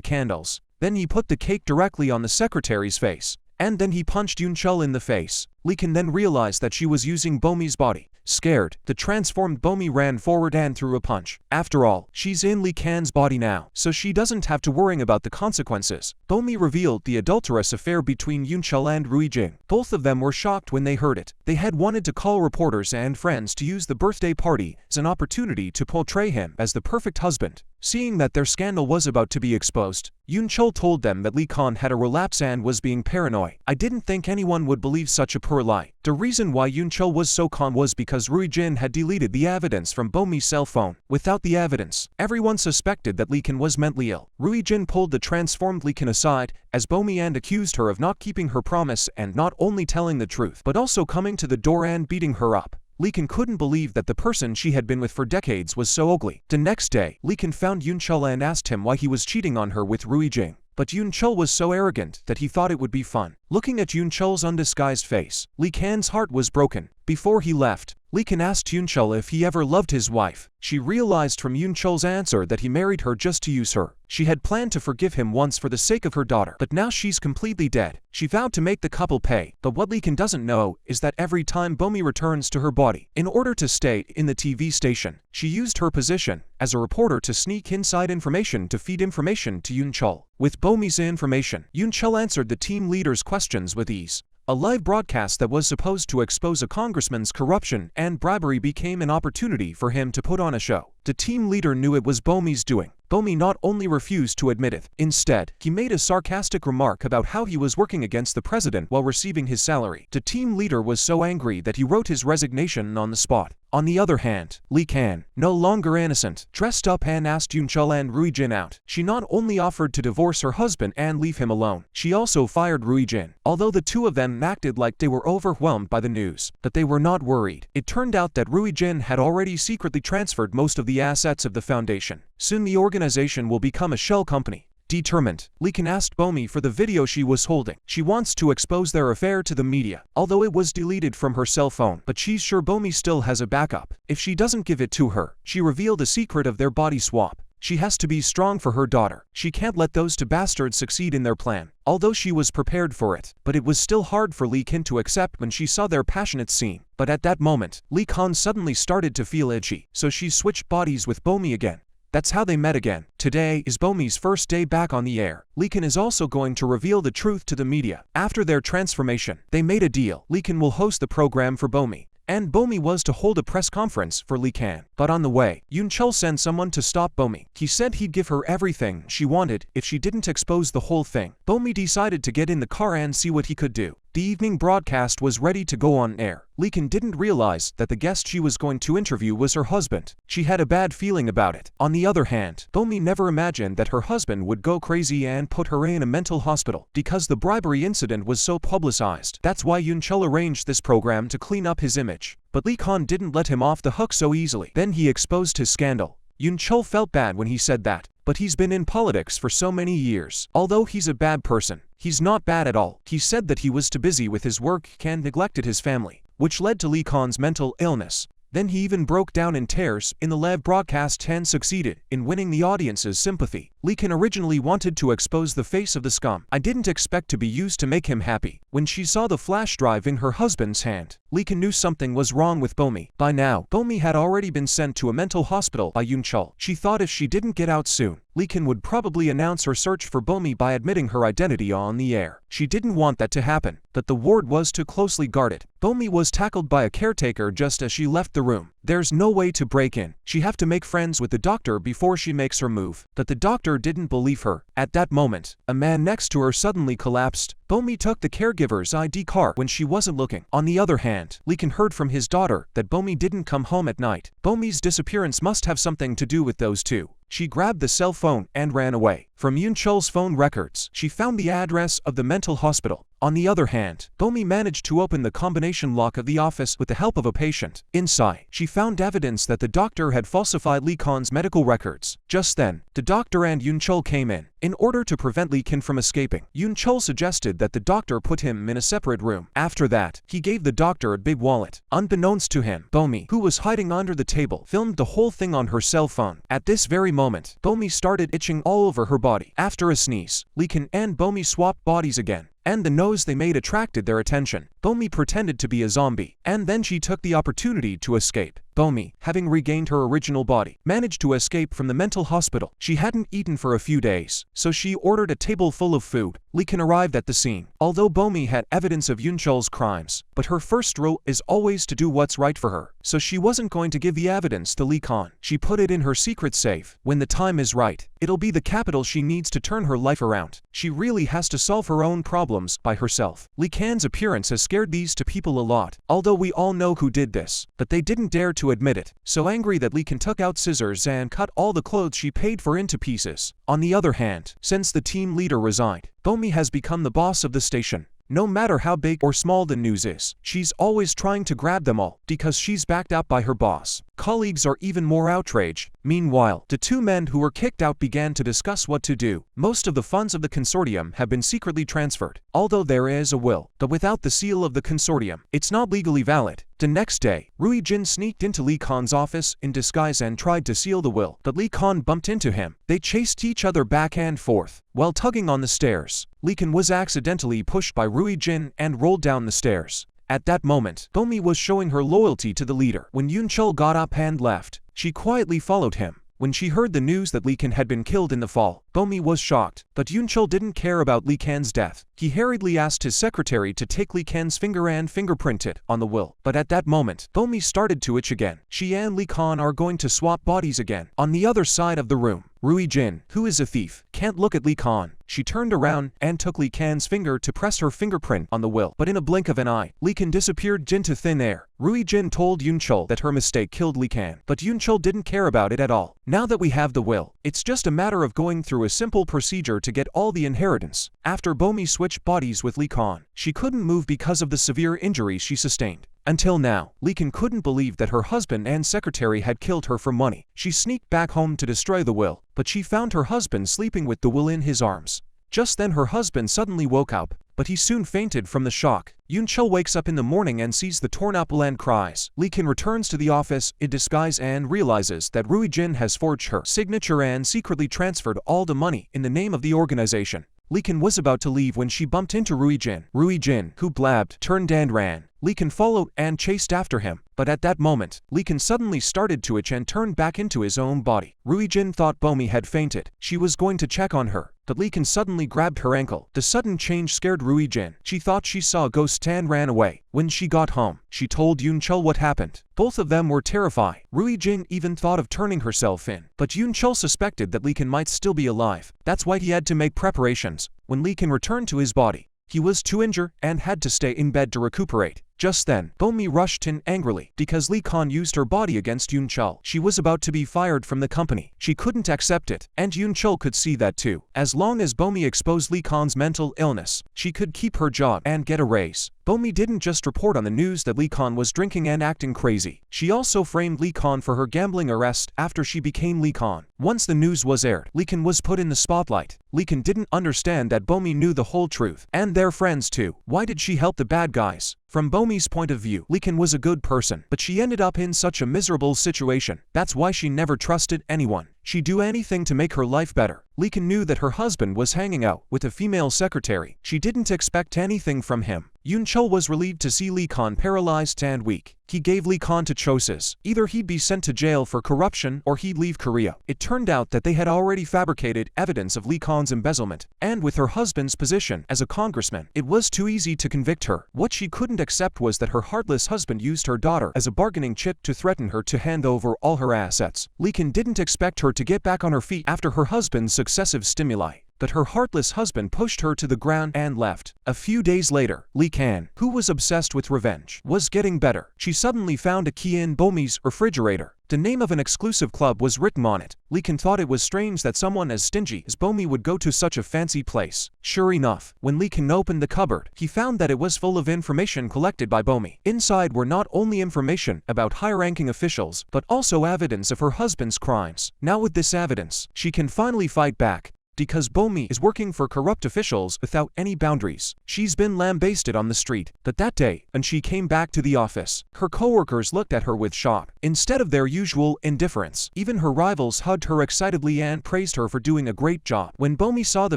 S1: candles. Then he put the cake directly on the secretary's face. And then he punched Yoon-chul in the face. Lee Kan then realized that she was using Bomi's body. Scared, the transformed Bomi ran forward and threw a punch. After all, she's in Lee Kan's body now, so she doesn't have to worry about the consequences. Bomi revealed the adulterous affair between Yoon-chul and Rui Jing. Both of them were shocked when they heard it. They had wanted to call reporters and friends to use the birthday party as an opportunity to portray him as the perfect husband. Seeing that their scandal was about to be exposed, Yoon-chul told them that Lee Kan had a relapse and was being paranoid. "I didn't think anyone would believe such a poor lie." The reason why Yoon-chul was so calm was because Rui Jin had deleted the evidence from Bomi's cell phone. Without the evidence, everyone suspected that Lee Kan was mentally ill. Rui Jin pulled the transformed Lee Kan aside as Bomi and accused her of not keeping her promise and not only telling the truth, but also coming to the door and beating her up. Lee Kan couldn't believe that the person she had been with for decades was so ugly. The next day, Lee Kan found Yoon-chul and asked him why he was cheating on her with Rui Jing. But Yoon-chul was so arrogant that he thought it would be fun. Looking at Yoon-chul's undisguised face, Lee Kan's heart was broken. Before he left, Lee Kan asked Yoon-chul if he ever loved his wife. She realized from Yoon-chul's answer that he married her just to use her. She had planned to forgive him once for the sake of her daughter, but now she's completely dead. She vowed to make the couple pay, but what Lee Kan doesn't know is that every time Bomi returns to her body, in order to stay in the TV station, she used her position as a reporter to sneak inside information to feed information to Yoon-chul. With Bomi's information, Yoon-chul answered the team leader's questions with ease. A live broadcast that was supposed to expose a congressman's corruption and bribery became an opportunity for him to put on a show. The team leader knew it was Bomi's doing. Bomi not only refused to admit it, instead, he made a sarcastic remark about how he was working against the president while receiving his salary. The team leader was so angry that he wrote his resignation on the spot. On the other hand, Lee Kan, no longer innocent, dressed up and asked Yoon-chul and Rui Jin out. She not only offered to divorce her husband and leave him alone, she also fired Rui Jin. Although the two of them acted like they were overwhelmed by the news, but they were not worried. It turned out that Rui Jin had already secretly transferred most of the assets of the foundation. Soon the organization will become a shell company. Determined, Lee Kan asked Bomi for the video she was holding. She wants to expose their affair to the media, although it was deleted from her cell phone, but she's sure Bomi still has a backup. If she doesn't give it to her, she revealed the secret of their body swap. She has to be strong for her daughter. She can't let those two bastards succeed in their plan. Although she was prepared for it, but it was still hard for Lee Kan to accept when she saw their passionate scene. But at that moment, Lee Kan suddenly started to feel itchy, so she switched bodies with Bomi again. That's how they met again. Today is Bomi's first day back on the air. Lee Kan is also going to reveal the truth to the media. After their transformation, they made a deal. Lee Kan will host the program for Bomi, and Bomi was to hold a press conference for Lee Kan. But on the way, Yoon-chul sent someone to stop Bomi. He said he'd give her everything she wanted if she didn't expose the whole thing. Bomi decided to get in the car and see what he could do. The evening broadcast was ready to go on air. Lee Kan didn't realize that the guest she was going to interview was her husband. She had a bad feeling about it. On the other hand, Bomi never imagined that her husband would go crazy and put her in a mental hospital because the bribery incident was so publicized. That's why Yoon-chul arranged this program to clean up his image. But Lee Kan didn't let him off the hook so easily. Then he exposed his scandal. Yoon-chul felt bad when he said that. But he's been in politics for so many years. Although he's a bad person, he's not bad at all. He said that he was too busy with his work and neglected his family, which led to Lee Kan's mental illness. Then he even broke down in tears in the live broadcast and succeeded in winning the audience's sympathy. Lee Kan originally wanted to expose the face of the scum. I didn't expect to be used to make him happy. When she saw the flash drive in her husband's hand, Lee Kan knew something was wrong with Bomi. By now, Bomi had already been sent to a mental hospital by Yoon-chul. She thought if she didn't get out soon, Lee Kan would probably announce her search for Bomi by admitting her identity on the air. She didn't want that to happen, but the ward was too closely guarded. Bomi was tackled by a caretaker just as she left the room. There's no way to break in. She have to make friends with the doctor before she makes her move. But the doctor didn't believe her. At that moment, a man next to her suddenly collapsed. Bomi took the caregiver's ID card when she wasn't looking. On the other hand, Lee Kan heard from his daughter that Bomi didn't come home at night. Bomi's disappearance must have something to do with those two. She grabbed the cell phone and ran away. From Yoon Chul's phone records, she found the address of the mental hospital. On the other hand, Bomi managed to open the combination lock of the office with the help of a patient. Inside, she found evidence that the doctor had falsified Lee Kan's medical records. Just then, the doctor and Yoon Chul came in. In order to prevent Lee Kan from escaping, Yoon Chul suggested that the doctor put him in a separate room. After that, he gave the doctor a big wallet. Unbeknownst to him, Bomi, who was hiding under the table, filmed the whole thing on her cell phone. At this very moment, Bomi started itching all over her body. After a sneeze, Lee Kan and Bomi swapped bodies again, and the noise they made attracted their attention. Bomi pretended to be a zombie, and then she took the opportunity to escape. Bomi, having regained her original body, managed to escape from the mental hospital. She hadn't eaten for a few days, so she ordered a table full of food. Lee Kan arrived at the scene. Although Bomi had evidence of Yoon Chul's crimes, but her first rule is always to do what's right for her, so she wasn't going to give the evidence to Lee Kan. She put it in her secret safe. When the time is right, it'll be the capital she needs to turn her life around. She really has to solve her own problems by herself. Lee Kan's appearance has scared these two people a lot, although we all know who did this, but they didn't dare to admit it. So angry that Lee Kan took out scissors and cut all the clothes she paid for into pieces. On the other hand, since the team leader resigned, Bomi has become the boss of the station. No matter how big or small the news is, she's always trying to grab them all because she's backed up by her boss. Colleagues are even more outraged. Meanwhile, the two men who were kicked out began to discuss what to do. Most of the funds of the consortium have been secretly transferred, although there is a will, but without the seal of the consortium, it's not legally valid. The next day, Rui Jin sneaked into Lee Kan's office in disguise and tried to seal the will, but Lee Kan bumped into him. They chased each other back and forth. While tugging on the stairs, Lee Kan was accidentally pushed by Rui Jin and rolled down the stairs. At that moment, Bomi was showing her loyalty to the leader. When Yoon Chul got up and left, she quietly followed him. When she heard the news that Lee Kan had been killed in the fall, Bomi was shocked, but Yoon Chul didn't care about Lee Kan's death. He hurriedly asked his secretary to take Lee Kan's finger and fingerprint it on the will. But at that moment, Bomi started to itch again. She and Lee Kan are going to swap bodies again. On the other side of the room, Rui Jin, who is a thief, can't look at Lee Kan. She turned around and took Lee Kan's finger to press her fingerprint on the will. But in a blink of an eye, Lee Kan disappeared into thin air. Rui Jin told Yoon Chul that her mistake killed Lee Kan, but Yoon Chul didn't care about it at all. Now that we have the will, it's just a matter of going through a simple procedure to get all the inheritance. After Bomi switched bodies with Lee Kan, she couldn't move because of the severe injuries she sustained. Until now, Lee Kan couldn't believe that her husband and secretary had killed her for money. She sneaked back home to destroy the will, but she found her husband sleeping with the will in his arms. Just then her husband suddenly woke up, but he soon fainted from the shock. Yoon Chul wakes up in the morning and sees the torn up will and cries. Lee Kan returns to the office in disguise and realizes that Rui Jin has forged her signature and secretly transferred all the money in the name of the organization. Lee Kan was about to leave when she bumped into Rui Jin. Rui Jin, who blabbed, turned and ran. Lee Kan followed and chased after him, but at that moment, Lee Kan suddenly started to itch and turned back into his own body. Rui Jin thought Bomi had fainted. She was going to check on her, but Lee Kan suddenly grabbed her ankle. The sudden change scared Rui Jin. She thought she saw a ghost and ran away. When she got home, she told Yoon Chul what happened. Both of them were terrified. Rui Jin even thought of turning herself in, but Yoon Chul suspected that Lee Kan might still be alive. That's why he had to make preparations. When Lee Kan returned to his body, he was too injured and had to stay in bed to recuperate. Just then, Bomi rushed in angrily because Lee Kan used her body against Yoon Chul. She was about to be fired from the company. She couldn't accept it, and Yoon Chul could see that too. As long as Bomi exposed Lee Kan's mental illness, she could keep her job and get a raise. Bomi didn't just report on the news that Lee Kan was drinking and acting crazy. She also framed Lee Kan for her gambling arrest after she became Lee Kan. Once the news was aired, Lee Kan was put in the spotlight. Lee Kan didn't understand that Bomi knew the whole truth, and their friends too. Why did she help the bad guys? From Bomi's point of view, Lee Kan was a good person, but she ended up in such a miserable situation. That's why she never trusted anyone. She'd do anything to make her life better. Lee Kan knew that her husband was hanging out with a female secretary. She didn't expect anything from him. Yoon Chul was relieved to see Lee Kan paralyzed and weak. he gave Lee Kan two choices. Either he'd be sent to jail for corruption or he'd leave Korea. It turned out that they had already fabricated evidence of Lee Kan's embezzlement, and with her husband's position as a congressman, it was too easy to convict her. What she couldn't accept was that her heartless husband used her daughter as a bargaining chip to threaten her to hand over all her assets. Lee Kan didn't expect her to get back on her feet after her husband's successive stimuli, but her heartless husband pushed her to the ground and left. A few days later, Lee Kan, who was obsessed with revenge, was getting better. She suddenly found a key in Bomi's refrigerator. The name of an exclusive club was written on it. Lee Kan thought it was strange that someone as stingy as Bomi would go to such a fancy place. Sure enough, when Lee Kan opened the cupboard, he found that it was full of information collected by Bomi. Inside were not only information about high-ranking officials, but also evidence of her husband's crimes. Now with this evidence, she can finally fight back, because Bomi is working for corrupt officials without any boundaries. She's been lambasted on the street, but that day, when she came back to the office, her coworkers looked at her with shock. Instead of their usual indifference, even her rivals hugged her excitedly and praised her for doing a great job. When Bomi saw the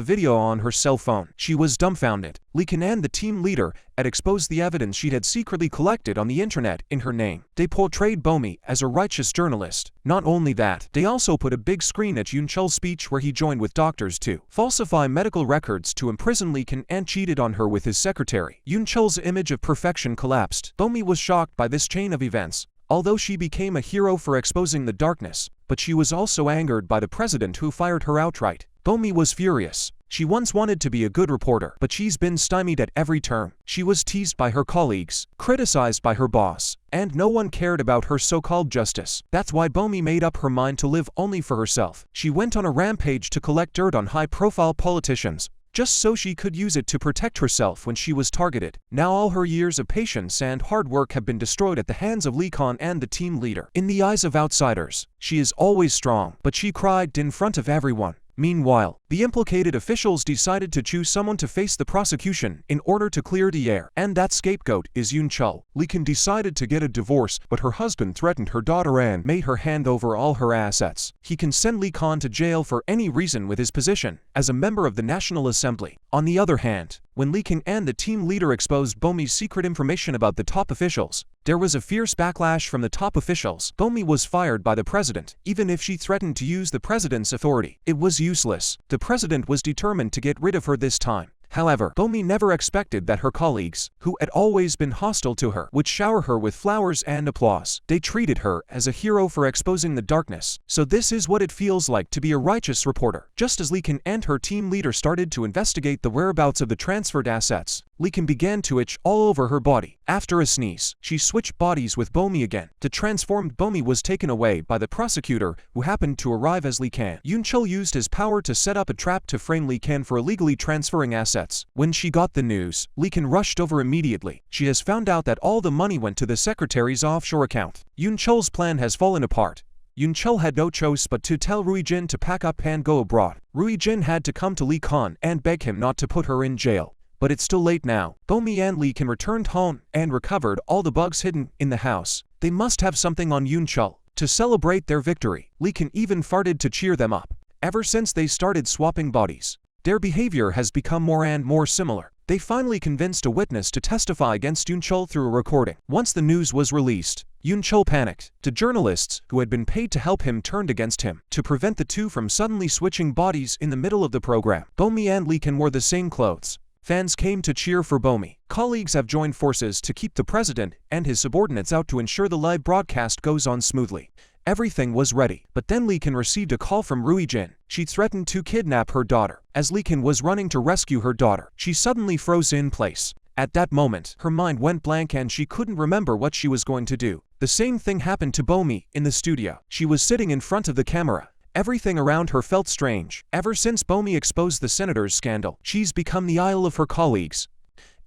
S1: video on her cell phone, she was dumbfounded. Lee Kan and the team leader had exposed the evidence she had secretly collected on the internet in her name. They portrayed Bomi as a righteous journalist. Not only that, they also put a big screen at Yoon Chul's speech where he joined with doctors to falsify medical records to imprison Lee Kan and cheated on her with his secretary. Yoon Chul's image of perfection collapsed. Bomi was shocked by this chain of events, although she became a hero for exposing the darkness, but she was also angered by the president who fired her outright. Bomi was furious. She once wanted to be a good reporter, but she's been stymied at every turn. She was teased by her colleagues, criticized by her boss, and no one cared about her so-called justice. That's why Bomi made up her mind to live only for herself. She went on a rampage to collect dirt on high-profile politicians, just so she could use it to protect herself when she was targeted. Now all her years of patience and hard work have been destroyed at the hands of Lee Kan and the team leader. In the eyes of outsiders, she is always strong, but she cried in front of everyone. Meanwhile, the implicated officials decided to choose someone to face the prosecution in order to clear the air, and that scapegoat is Yoon Chul. Lee Kan decided to get a divorce, but her husband threatened her daughter and made her hand over all her assets. He can send Lee Kan to jail for any reason with his position as a member of the National Assembly. On the other hand, when Lee Kan and the team leader exposed Bomi's secret information about the top officials, there was a fierce backlash from the top officials. Bomi was fired by the president. Even if she threatened to use the president's authority, it was useless. The president was determined to get rid of her this time. However, Bomi never expected that her colleagues, who had always been hostile to her, would shower her with flowers and applause. They treated her as a hero for exposing the darkness. So this is what it feels like to be a righteous reporter. Just as Lee Kan and her team leader started to investigate the whereabouts of the transferred assets, Lee Kan began to itch all over her body. After a sneeze, she switched bodies with Bomi again. The transformed Bomi was taken away by the prosecutor, who happened to arrive as Lee Kan. Yoon Chul used his power to set up a trap to frame Lee Kan for illegally transferring assets. When she got the news, Lee Kan rushed over immediately. She has found out that all the money went to the secretary's offshore account. Yoon Chul's plan has fallen apart. Yoon Chul had no choice but to tell Rui Jin to pack up and go abroad. Rui Jin had to come to Lee Kan and beg him not to put her in jail. But it's too late now. Bomi and Lee Kan returned home and recovered all the bugs hidden in the house. They must have something on Yoon Chul. To celebrate their victory, Lee Kan even farted to cheer them up. Ever since they started swapping bodies, their behavior has become more and more similar. They finally convinced a witness to testify against Yoon Chul through a recording. Once the news was released, Yoon Chul panicked. The journalists, who had been paid to help him, turned against him to prevent the two from suddenly switching bodies in the middle of the program. Bomi and Lee Kan wore the same clothes. Fans came to cheer for Bomi. Colleagues have joined forces to keep the president and his subordinates out to ensure the live broadcast goes on smoothly. Everything was ready, but then Lee Kan received a call from Rui Jin. She threatened to kidnap her daughter. As Lee Kan was running to rescue her daughter, she suddenly froze in place. At that moment, her mind went blank and she couldn't remember what she was going to do. The same thing happened to Bomi in the studio. She was sitting in front of the camera. Everything around her felt strange. Ever since Bomi exposed the senator's scandal, she's become the idol of her colleagues.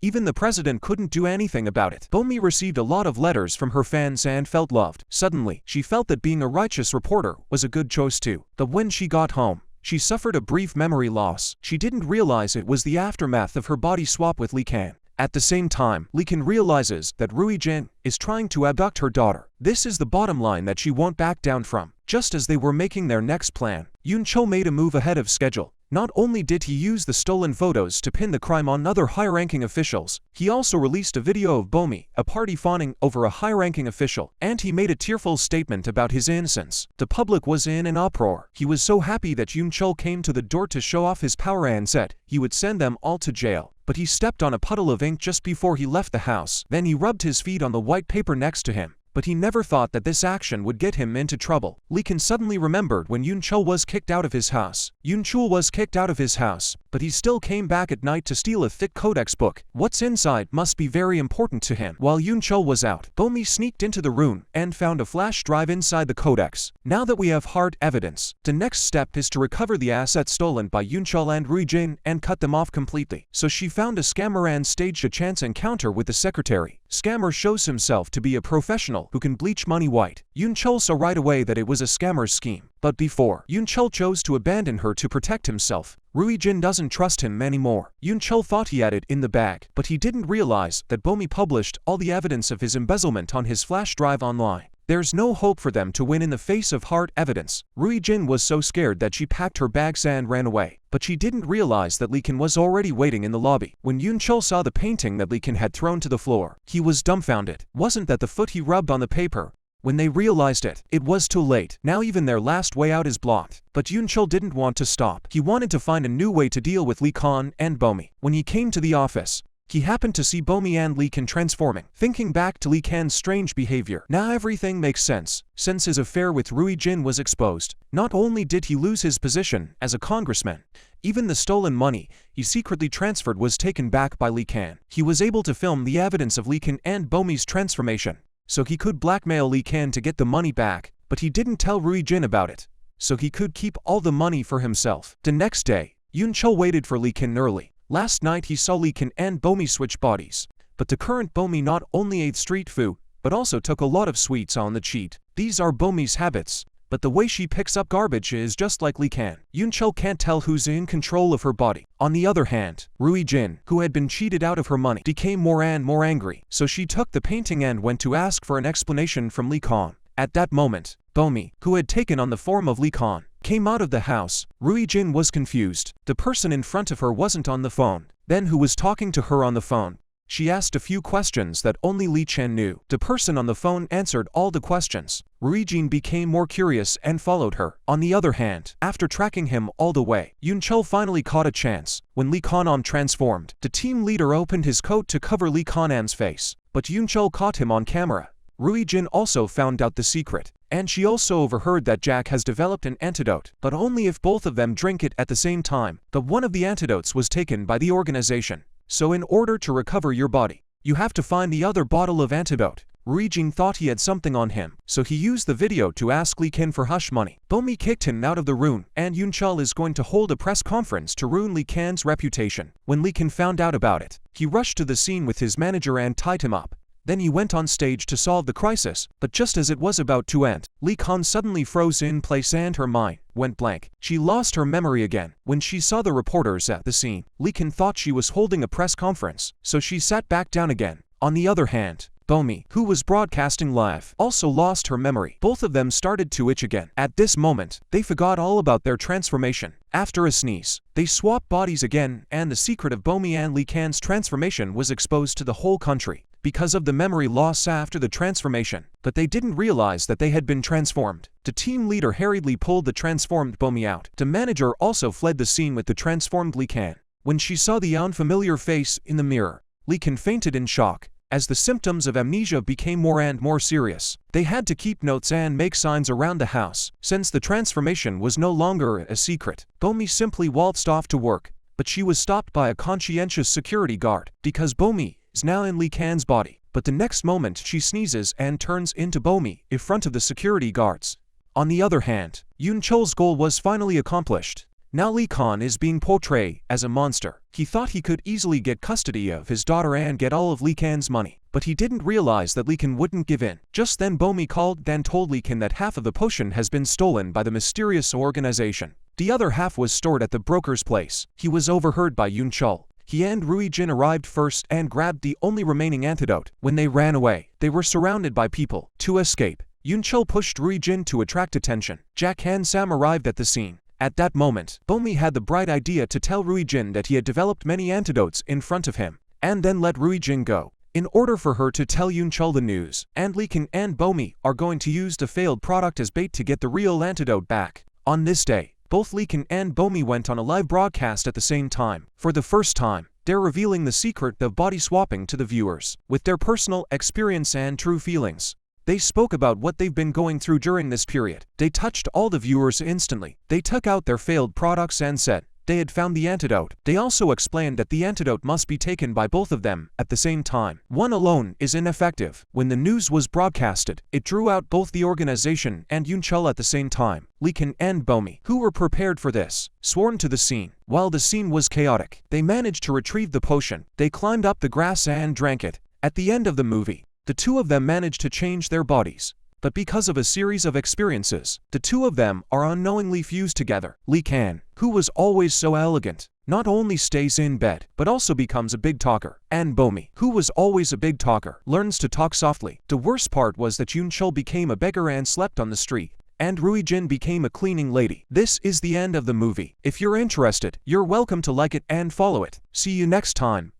S1: Even the president couldn't do anything about it. Bomi received a lot of letters from her fans and felt loved. Suddenly, she felt that being a righteous reporter was a good choice too. But when she got home, she suffered a brief memory loss. She didn't realize it was the aftermath of her body swap with Lee Kan. At the same time, Lee Kan realizes that Rui Jin is trying to abduct her daughter. This is the bottom line that she won't back down from. Just as they were making their next plan, Yoon Chul made a move ahead of schedule. Not only did he use the stolen photos to pin the crime on other high-ranking officials, he also released a video of Bomi, a party fawning over a high-ranking official, and he made a tearful statement about his innocence. The public was in an uproar. He was so happy that Yoon Chul came to the door to show off his power and said he would send them all to jail. But he stepped on a puddle of ink just before he left the house. Then he rubbed his feet on the white paper next to him. But he never thought that this action would get him into trouble. Lee Kin suddenly remembered when Yoon Chul was kicked out of his house. Yoon Chul was kicked out of his house, but he still came back at night to steal a thick codex book. What's inside must be very important to him. While Yoon Chul was out, Bomi sneaked into the room and found a flash drive inside the codex. Now that we have hard evidence, the next step is to recover the assets stolen by Yoon Chul and Rui Jin and cut them off completely. So she found a scammer and staged a chance encounter with the secretary. Scammer shows himself to be a professional who can bleach money white. Yoon Chul saw right away that it was a scammer's scheme. But before Yoon Chul chose to abandon her to protect himself, Rui Jin doesn't trust him anymore. Yoon Chul thought he had it in the bag, but he didn't realize that Bomi published all the evidence of his embezzlement on his flash drive online. There's no hope for them to win in the face of hard evidence. Rui Jin was so scared that she packed her bags and ran away. But she didn't realize that Lee Kin was already waiting in the lobby. When Yoon Chul saw the painting that Lee Kin had thrown to the floor, he was dumbfounded. Wasn't that the foot he rubbed on the paper? When they realized it, it was too late. Now even their last way out is blocked. But Yoon Chul didn't want to stop. He wanted to find a new way to deal with Lee Kin and Bomi. When he came to the office, he happened to see Bomi and Lee Kin transforming. Thinking back to Lee Kin's strange behavior, now everything makes sense. Since his affair with Rui Jin was exposed, not only did he lose his position as a congressman, even the stolen money he secretly transferred was taken back by Lee Kin. He was able to film the evidence of Lee Kin and Bomi's transformation, so he could blackmail Lee Kin to get the money back, but he didn't tell Rui Jin about it, so he could keep all the money for himself. The next day, Yoon Chul waited for Lee Kin early. Last night he saw Lee Kin and Bomi switch bodies, but the current Bomi not only ate street food, but also took a lot of sweets on the cheat. These are Bomi's habits, but the way she picks up garbage is just like Lee Kin. Yoon Chul can't tell who's in control of her body. On the other hand, Rui Jin, who had been cheated out of her money, became more and more angry, so she took the painting and went to ask for an explanation from Lee Kin. At that moment, Bomi, who had taken on the form of Lee Kin, came out of the house. Rui Jin was confused. The person in front of her wasn't on the phone. Then who was talking to her on the phone? She asked a few questions that only Lee Chen knew. The person on the phone answered all the questions. Rui Jin became more curious and followed her. On the other hand, after tracking him all the way, Yoon Chul finally caught a chance. When Lee Kin transformed, the team leader opened his coat to cover Lee Kin's face, but Yoon Chul caught him on camera. Rui Jin also found out the secret, and she also overheard that Jack has developed an antidote, but only if both of them drink it at the same time. But one of the antidotes was taken by the organization. So in order to recover your body, you have to find the other bottle of antidote. Rui Jin thought he had something on him, so he used the video to ask Lee Kin for hush money. Bomi kicked him out of the room, and Yoon Chul is going to hold a press conference to ruin Lee Kin's reputation. When Lee Kin found out about it, he rushed to the scene with his manager and tied him up. Then he went on stage to solve the crisis, but just as it was about to end, Lee Kin suddenly froze in place and her mind went blank. She lost her memory again. When she saw the reporters at the scene, Lee Kin thought she was holding a press conference, so she sat back down again. On the other hand, Bomi, who was broadcasting live, also lost her memory. Both of them started to itch again. At this moment, they forgot all about their transformation. After a sneeze, they swapped bodies again, and the secret of Bomi and Lee Kin's transformation was exposed to the whole country because of the memory loss after the transformation. But they didn't realize that they had been transformed. The team leader hurriedly pulled the transformed Bomi out. The manager also fled the scene with the transformed Lee Kin. When she saw the unfamiliar face in the mirror, Lee Kin fainted in shock. As the symptoms of amnesia became more and more serious, they had to keep notes and make signs around the house. Since the transformation was no longer a secret, Bomi simply waltzed off to work, but she was stopped by a conscientious security guard, because Bomi is now in Lee Kin's body. But the next moment she sneezes and turns into Bomi in front of the security guards. On the other hand, Yoon Chul's goal was finally accomplished. Now Lee Kin is being portrayed as a monster. He thought he could easily get custody of his daughter and get all of Lee Kin's money, but he didn't realize that Lee Kin wouldn't give in. Just then Bomi called and told Lee Kin that half of the potion has been stolen by the mysterious organization. The other half was stored at the broker's place. He was overheard by Yoon Chul. He and Rui Jin arrived first and grabbed the only remaining antidote. When they ran away, they were surrounded by people. To escape, Yoon Chul pushed Rui Jin to attract attention. Jack and Sam arrived at the scene. At that moment, Bomi had the bright idea to tell Ruijin that he had developed many antidotes in front of him, and then let Ruijin go. In order for her to tell Yunchul the news, and Lee Kin and Bomi are going to use the failed product as bait to get the real antidote back. On this day, both Lee Kin and Bomi went on a live broadcast at the same time. For the first time, they're revealing the secret of body swapping to the viewers, with their personal experience and true feelings. They spoke about what they've been going through during this period. They touched all the viewers instantly. They took out their failed products and said they had found the antidote. They also explained that the antidote must be taken by both of them at the same time. One alone is ineffective. When the news was broadcasted, it drew out both the organization and Yunchul at the same time. Lee Kin and Bomi, who were prepared for this, sworn to the scene. While the scene was chaotic, they managed to retrieve the potion. They climbed up the grass and drank it. At the end of the movie, the two of them managed to change their bodies. But because of a series of experiences, the two of them are unknowingly fused together. Lee Kin, who was always so elegant, not only stays in bed, but also becomes a big talker. And Bomi, who was always a big talker, learns to talk softly. The worst part was that Yunchul became a beggar and slept on the street, and Ruijin became a cleaning lady. This is the end of the movie. If you're interested, you're welcome to like it and follow it. See you next time.